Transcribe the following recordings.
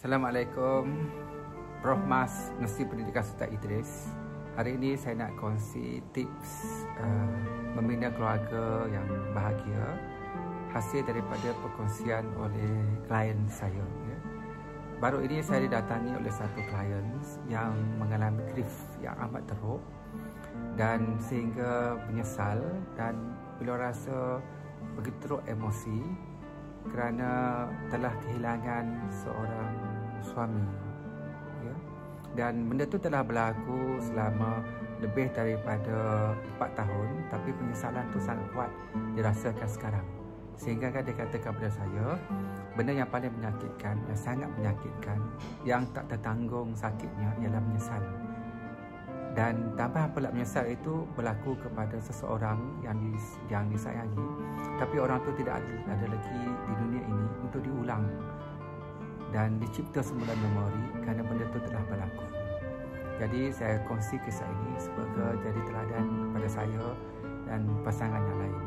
Assalamualaikum, Prof Mas Universiti Pendidikan Sultan Idris. Hari ini saya nak kongsi tips membina keluarga yang bahagia hasil daripada perkongsian oleh klien saya. Baru ini saya didatangi oleh satu klien yang mengalami grief yang amat teruk dan sehingga menyesal, dan beliau rasa begitu teruk emosi kerana telah kehilangan seorang suami, dan benda itu telah berlaku selama lebih daripada 4 tahun, tapi penyesalan itu sangat kuat dirasakan sekarang, sehingga dia katakan kepada saya benda yang paling menyakitkan, yang sangat menyakitkan, yang tak tertanggung sakitnya ialah menyesal. Dan tambahan pula menyesal itu berlaku kepada seseorang yang disayangi, tapi orang tu tidak ada lagi di dunia ini untuk diulang dan dicipta semula memori kerana benda itu telah berlaku. Jadi saya kongsi kisah ini sebagai jadi teladan kepada saya dan pasangan yang lain.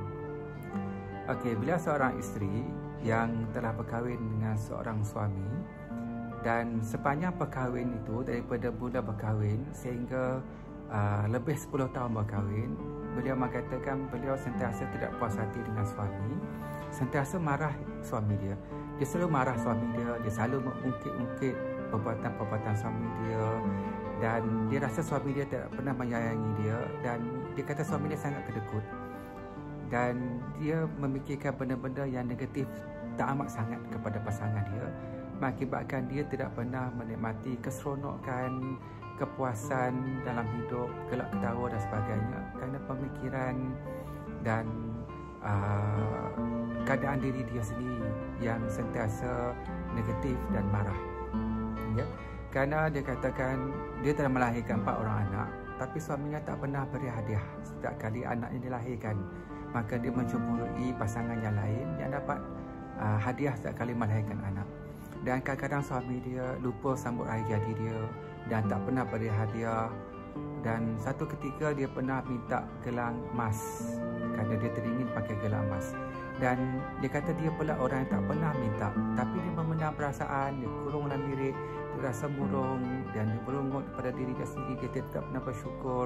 Okey, beliau seorang isteri yang telah berkahwin dengan seorang suami, dan sepanjang perkahwin itu, daripada mula berkahwin sehingga lebih 10 tahun berkahwin, beliau mengatakan beliau sentiasa tidak puas hati dengan suami, sentiasa marah suami dia. Dia selalu marah suami dia, dia selalu mengungkit-ungkit perbuatan-perbuatan suami dia, dan dia rasa suami dia tidak pernah menyayangi dia, dan dia kata suami dia sangat kedekut, dan dia memikirkan benda-benda yang negatif tak amat sangat kepada pasangan dia, mengakibatkan dia tidak pernah menikmati keseronokan, kepuasan dalam hidup, gelak ketawa dan sebagainya kerana pemikiran dan keadaan diri dia sendiri yang sentiasa negatif dan marah. Kerana dia katakan dia telah melahirkan 4 orang anak, tapi suaminya tak pernah beri hadiah setiap kali anaknya dilahirkan. Maka dia mencemburui pasangan yang lain yang dapat hadiah setiap kali melahirkan anak. Dan kadang-kadang suami dia lupa sambut hari jadi dia dan tak pernah beri hadiah. Dan satu ketika dia pernah minta gelang emas kerana dia teringin pakai gelang emas. Dan dia kata dia pula orang yang tak pernah minta, tapi dia memendam perasaan, dia kurung dalam diri, dia rasa murung dan dia berungut pada diri dia sendiri, dia tidak pernah bersyukur,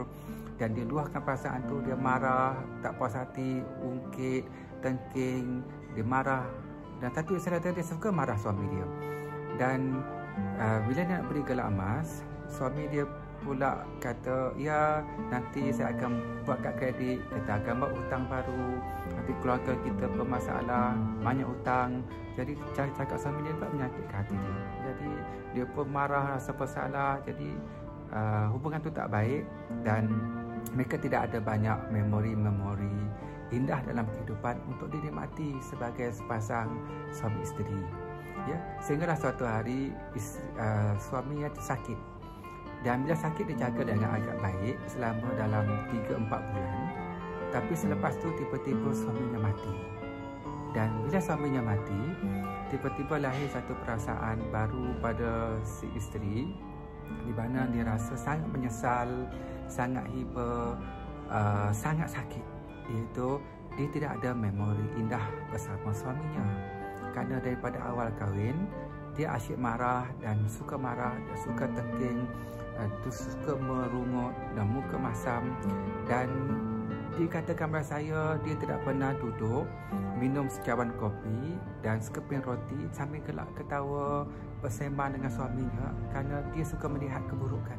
dan dia luahkan perasaan tu, dia marah, tak puas hati, ungkit, tengking, dia marah. Dan satu istilah dia suka marah suami dia. Dan bila dia nak beri gelang emas, suami dia pula kata, ya nanti saya akan buat kad kredit, kita akan buat hutang baru, nanti keluarga kita bermasalah, banyak hutang. Jadi cakap suami dia tak menyakitkan hati dia. Jadi dia pun marah, rasa bersalah. Jadi hubungan tu tak baik, dan mereka tidak ada banyak memori-memori indah dalam kehidupan untuk dinikmati sebagai sepasang suami isteri. Sehinggalah suatu hari suaminya sakit, dan bila sakit dia jaga dengan agak baik selama dalam 3-4 bulan. Tapi selepas tu tiba-tiba suaminya mati. Dan bila suaminya mati, tiba-tiba lahir satu perasaan baru pada si isteri, di mana dia rasa sangat menyesal, sangat hiba, sangat sakit, iaitu dia tidak ada memori indah bersama suaminya. Kerana daripada awal kahwin dia asyik marah dan suka marah, dia suka tengking, dia suka merungut dan muka masam. Dan dikatakan kepada saya dia tidak pernah duduk minum secawan kopi dan sekeping roti sambil gelak ketawa bersembang dengan suaminya, kerana dia suka melihat keburukan.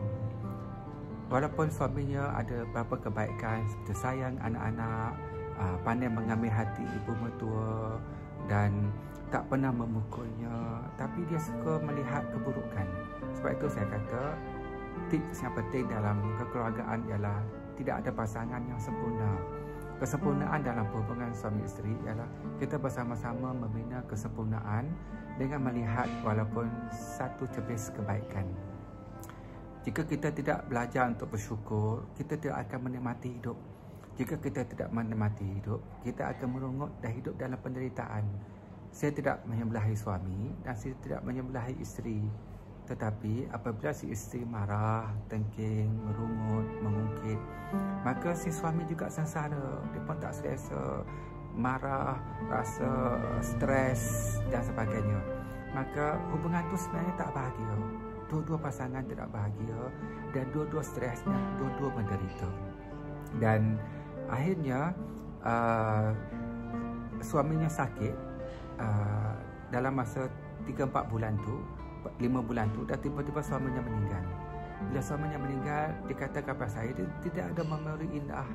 Walaupun suaminya ada beberapa kebaikan seperti sayang anak-anak, pandai mengambil hati ibu mertua dan tak pernah memukulnya, tapi dia suka melihat keburukan. Sebab itu saya kata tips yang penting dalam kekeluargaan ialah tidak ada pasangan yang sempurna. Kesempurnaan dalam hubungan suami isteri ialah kita bersama-sama membina kesempurnaan dengan melihat walaupun satu cebis kebaikan. Jika kita tidak belajar untuk bersyukur, kita tidak akan menikmati hidup. Jika kita tidak menikmati hidup, kita akan merungut dan hidup dalam penderitaan. Saya tidak menyebelahi suami dan saya tidak menyebelahi isteri. Tetapi apabila si isteri marah, tengking, merungut, mengungkit, maka si suami juga sengsara. Dia pun tak selesa, marah, rasa stres dan sebagainya. maka hubungan tu sebenarnya tak bahagia. Dua-dua pasangan tidak bahagia dan dua-dua stres dan dua-dua menderita. Dan akhirnya suaminya sakit dalam masa 3-4 bulan tu, 5 bulan tu, dan tiba-tiba suaminya meninggal. Bila suaminya meninggal, dia kata kepada saya, dia tidak ada memori indah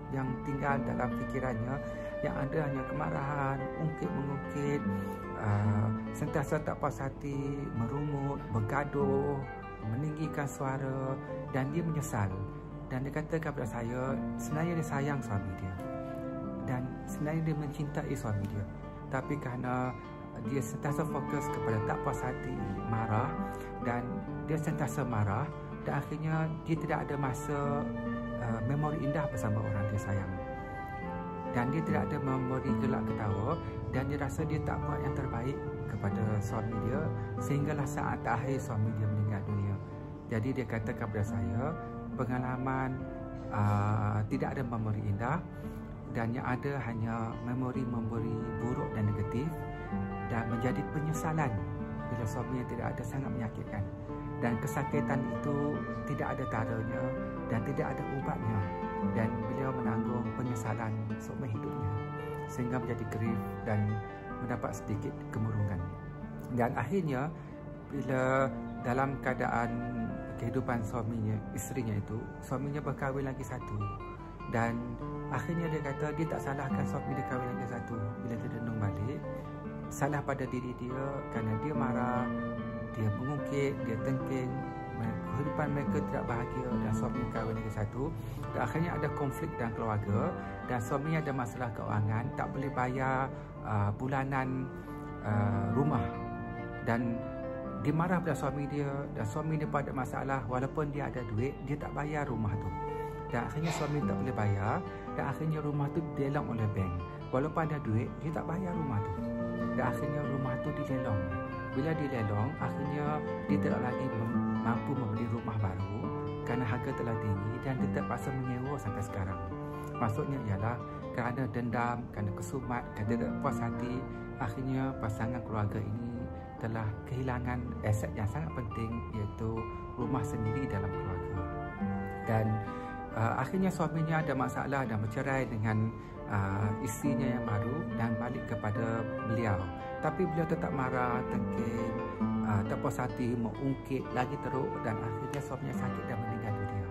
yang tinggal dalam fikirannya. Yang ada hanya kemarahan, ungkit-mengungkit, sentiasa tak puas hati, merungut, bergaduh, meninggikan suara, dan dia menyesal. Dan dia kata kepada saya, sebenarnya dia sayang suami dia dan sebenarnya dia mencintai suami dia, tapi kerana dia sentiasa fokus kepada tak puas hati, marah, dan dia sentiasa marah, dan akhirnya dia tidak ada masa memori indah bersama orang dia sayang, dan dia tidak ada memori gelak ketawa, dan dia rasa dia tak buat yang terbaik kepada suami dia, sehinggalah saat akhir suami dia meninggal dunia. Jadi dia kata kepada saya, pengalaman tidak ada memori indah, dan yang ada hanya memori buruk dan negatif, dan menjadi penyesalan bila suaminya tidak ada, sangat menyakitkan, dan kesakitan itu tidak ada taranya dan tidak ada ubatnya, dan beliau menanggung penyesalan seumur hidupnya sehingga menjadi grief dan mendapat sedikit kemurungan. Dan akhirnya bila dalam keadaan kehidupan suaminya, isterinya itu, suaminya berkahwin lagi satu, dan akhirnya dia kata dia tak salahkan suami dia kahwin lagi satu. Bila dia renung balik, salah pada diri dia kerana dia marah, dia mengungkit, dia tengking, kehidupan mereka tidak bahagia dan suami kahwin lagi satu. Dan akhirnya ada konflik dalam keluarga, dan suaminya ada masalah keuangan, tak boleh bayar bulanan rumah, dan dia marah pada suami dia, dan suami dia pun ada masalah, walaupun dia ada duit, dia tak bayar rumah tu. Dan akhirnya suami tak boleh bayar, dan akhirnya rumah tu dilelong oleh bank. Walaupun ada duit, dia tak bayar rumah tu, dan akhirnya rumah tu dilelong. Bila dilelong, akhirnya dia tidak lagi mampu membeli rumah baru kerana harga telah tinggi, dan dia terpaksa menyewa sampai sekarang. Maksudnya ialah kerana dendam, kerana kesumat, kerana tidak puas hati, akhirnya pasangan keluarga ini telah kehilangan aset yang sangat penting, iaitu rumah sendiri dalam keluarga. Dan akhirnya suaminya ada masalah dan bercerai dengan isterinya yang baru dan balik kepada beliau. Tapi beliau tetap marah, tengking, tak puas hati, mengungkit lagi teruk, dan akhirnya suaminya sakit dan meninggal dunia.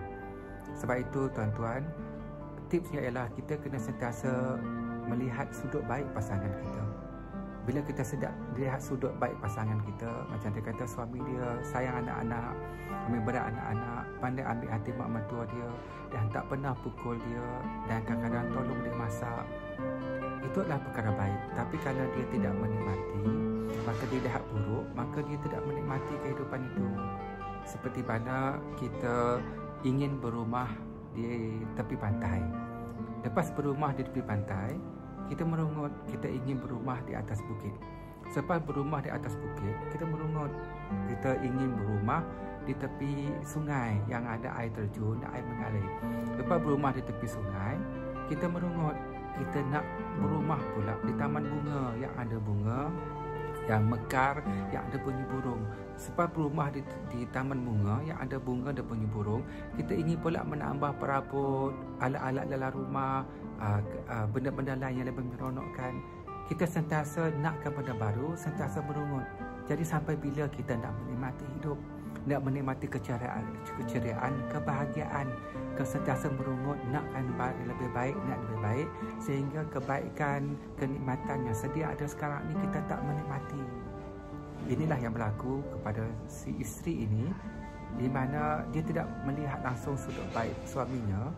Sebab itu tuan-tuan, tipsnya ialah kita kena sentiasa melihat sudut baik pasangan kita. Bila kita sedap lihat sudut baik pasangan kita, macam dia kata suami dia sayang anak-anak, ambil berat anak-anak, pandai ambil hati mak mentua dia, dan tak pernah pukul dia, dan kadang-kadang tolong dia masak, itu adalah perkara baik. Tapi kalau dia tidak menikmati, maka dia lihat buruk, maka dia tidak menikmati kehidupan itu. Seperti mana kita ingin berumah di tepi pantai. Lepas berumah di tepi pantai, kita merungut, kita ingin berumah di atas bukit. Selepas berumah di atas bukit, kita merungut, kita ingin berumah di tepi sungai yang ada air terjun dan air mengalir. Lepas berumah di tepi sungai, kita merungut, kita nak berumah pula di taman bunga yang ada bunga, yang mekar, yang ada bunyi burung. Sebab berumah di taman bunga yang ada bunga dan bunyi burung, kita ingin pula menambah perabot, alat-alat dalam rumah, benda-benda lain yang lebih meronokkan. Kita sentiasa nakkan benda baru, sentiasa merungut. Jadi sampai bila kita nak menikmati hidup, nak menikmati keceriaan, kebahagiaan, sentiasa merungut, nakkan lebih baik, nak lebih baik, sehingga kebaikan, kenikmatan yang sedia ada sekarang ni kita tak menikmati. Inilah yang berlaku kepada si isteri ini, di mana dia tidak melihat langsung sudut baik suaminya.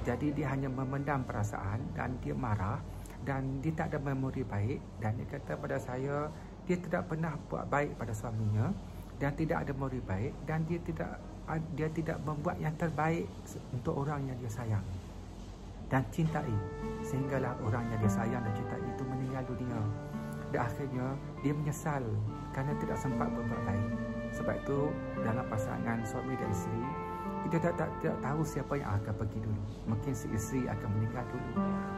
Jadi dia hanya memendam perasaan dan dia marah, dan dia tak ada memori baik, dan dia kata pada saya dia tidak pernah buat baik pada suaminya, dan tidak ada memori baik, dan dia tidak membuat yang terbaik untuk orang yang dia sayang dan cintai, sehinggalah orang yang dia sayang dan cintai itu meninggal dunia. Dan akhirnya dia menyesal kerana tidak sempat berbuat baik. Sebab itu dalam pasangan suami dan isteri, kita tak tahu siapa yang akan pergi dulu. Mungkin si isteri akan meninggal dulu,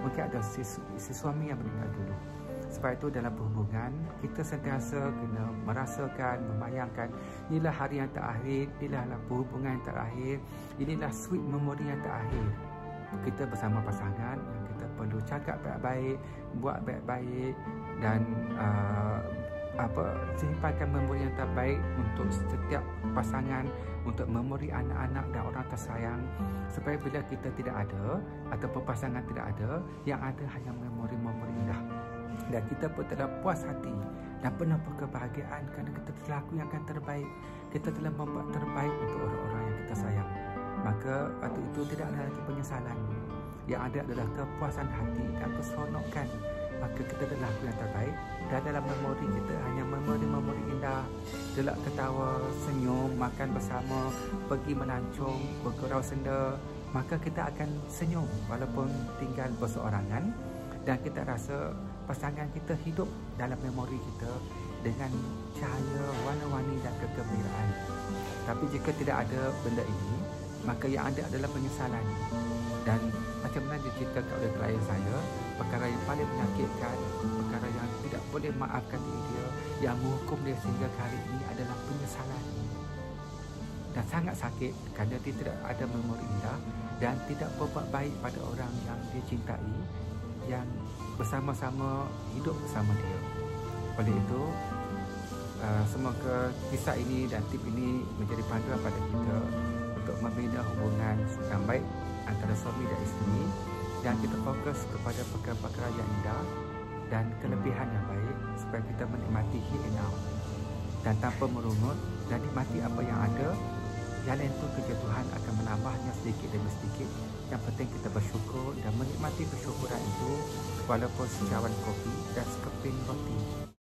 mungkin ada si suami yang meninggal dulu. Sebab itu dalam perhubungan, kita sentiasa kena merasakan, membayangkan inilah hari yang terakhir, inilah perhubungan yang terakhir, inilah sweet memory yang terakhir. Kita bersama pasangan yang kita perlu cakap baik-baik, buat baik-baik dan simpankan memori yang terbaik untuk setiap pasangan, untuk memori anak-anak dan orang tersayang, supaya bila kita tidak ada ataupun pasangan tidak ada, yang ada hanya memori-memori indah. Dan kita pun telah puas hati dan penuh kebahagiaan kerana kita telah lakukan yang terbaik. Kita telah membuat terbaik untuk orang-orang yang kita sayang. Maka waktu itu tidak ada lagi penyesalan. Yang ada adalah kepuasan hati dan keseronokan. Maka kita telah lakukan yang terbaik. Dan dalam memori kita hanya memori-memori indah. Gelak ketawa, senyum, makan bersama, pergi melancong, bergurau senda. Maka kita akan senyum walaupun tinggal berseorangan. Dan kita rasa pasangan kita hidup dalam memori kita dengan cahaya, warna-warni dan kegembiraan. Tapi jika tidak ada benda ini, maka yang ada adalah penyesalan. Dan macam mana diceritakan oleh klien saya, perkara yang paling menyakitkan, perkara yang tidak boleh maafkan diri dia, yang menghukum dia sehingga hari ini adalah penyesalan. Dan sangat sakit kerana dia tidak ada memori indah dan tidak berbuat baik pada orang yang dia cintai, yang bersama-sama hidup bersama dia. Oleh itu, semoga kisah ini dan tip ini menjadi panduan pada kita untuk membina hubungan yang baik antara suami dan isteri, dan kita fokus kepada perkara-perkara yang indah dan kelebihan yang baik supaya kita menikmati here and now dan tanpa merungut dan nikmati apa yang ada. Yang lain pun kerja Tuhan akan menambahnya sedikit demi sedikit. Yang penting kita bersyukur dan menikmati kesyukuran itu walaupun secawan kopi dan sekeping roti.